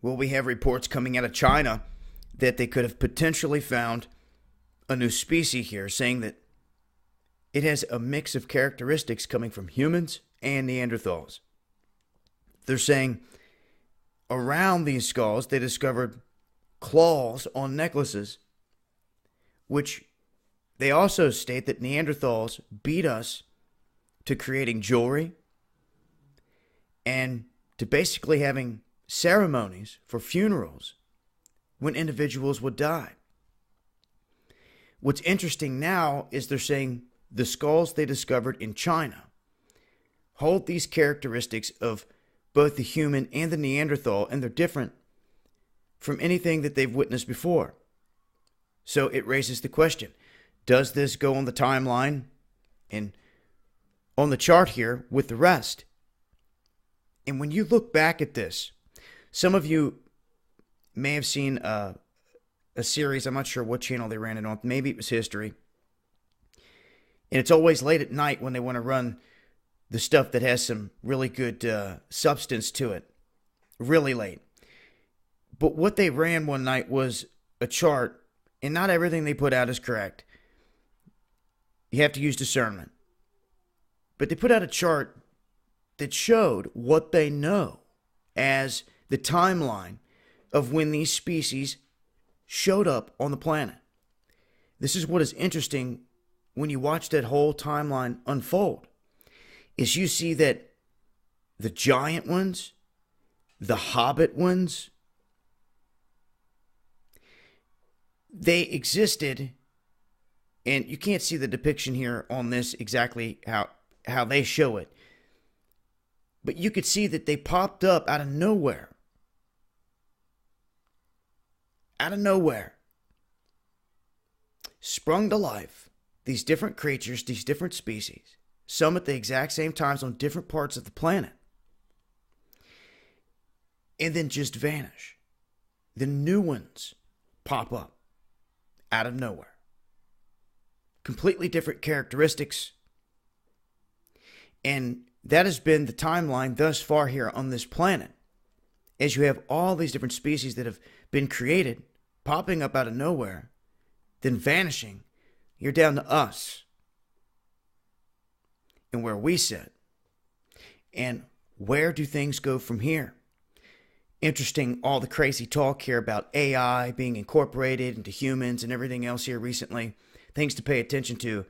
Well, we have reports coming out of China that they could have potentially found a new species here, saying that it has a mix of characteristics coming from humans and Neanderthals. They're saying around these skulls they discovered claws on necklaces, which they also state that Neanderthals beat us to creating jewelry and to basically having ceremonies for funerals when individuals would die. What's interesting now is they're saying the skulls they discovered in China hold these characteristics of both the human and the Neanderthal, and they're different from anything that they've witnessed before. So it raises the question, does this go on the timeline and on the chart here with the rest? And when you look back at this, some of you may have seen a series, I'm not sure what channel they ran it on, maybe it was History. And it's always late at night when they want to run the stuff that has some really good substance to it. Really late. But what they ran one night was a chart, and not everything they put out is correct. You have to use discernment. But they put out a chart that showed what they know as the timeline of when these species showed up on the planet. This is what is interesting when you watch that whole timeline unfold, is you see that the giant ones, the hobbit ones, they existed, and you can't see the depiction here on this exactly how they show it, but you could see that they popped up out of nowhere. Out of nowhere. Sprung to life. These different creatures, these different species, some at the exact same times on different parts of the planet, and then just vanish. The new ones pop up out of nowhere. Completely different characteristics. And that has been the timeline thus far here on this planet. As you have all these different species that have been created, popping up out of nowhere, then vanishing, you're down to us and where we sit. And where do things go from here? Interesting, all the crazy talk here about AI being incorporated into humans and everything else here recently. Things to pay attention to,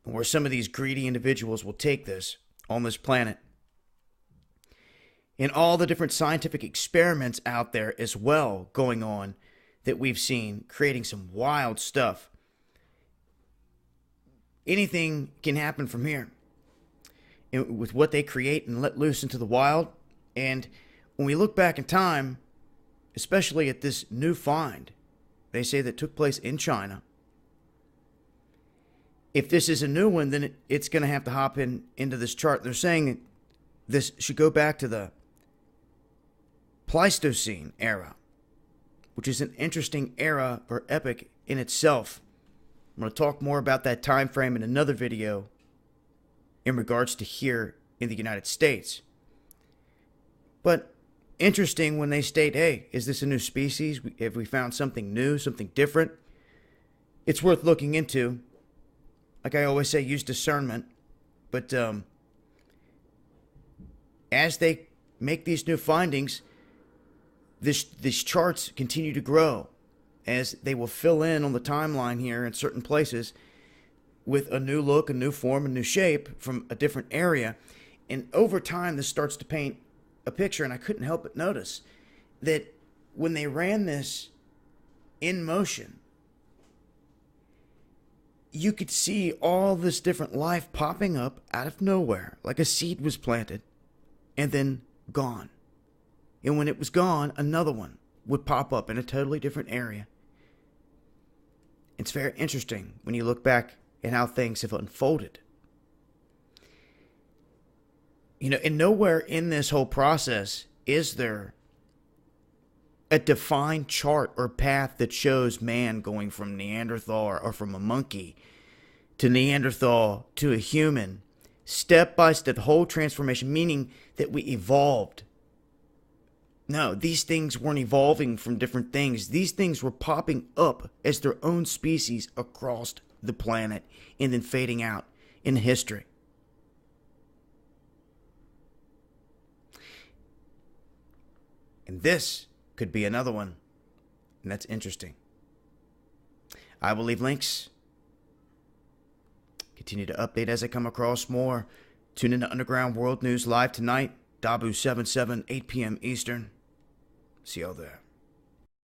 and where some of these greedy individuals will take this on this planet. And all the different scientific experiments out there as well going on that we've seen, creating some wild stuff. Anything can happen from here with what they create and let loose into the wild. And when we look back in time, especially at this new find, they say that took place in China. If this is a new one, then it's going to have to hop into this chart. They're saying this should go back to the Pleistocene era, which is an interesting era or epoch in itself. I'm going to talk more about that time frame in another video in regards to here in the United States. But interesting when they state, hey, is this a new species? Have we found something new, something different? It's worth looking into. Like I always say, use discernment. But as they make these new findings, these charts continue to grow as they will fill in on the timeline here in certain places with a new look, a new form, a new shape from a different area. And over time, this starts to paint a picture, and I couldn't help but notice that when they ran this in motion, you could see all this different life popping up out of nowhere, like a seed was planted and then gone. And when it was gone, another one would pop up in a totally different area. It's very interesting when you look back at how things have unfolded. And nowhere in this whole process is there a defined chart or path that shows man going from Neanderthal or from a monkey to Neanderthal to a human, step by step, the whole transformation, meaning that we evolved No, these things weren't evolving from different things. These things were popping up as their own species across the planet and then fading out in history. And this could be another one. And that's interesting. I will leave links. Continue to update as I come across more. Tune into Underground World News live tonight. Dabu 7/7, 8 p.m. Eastern. See y'all there.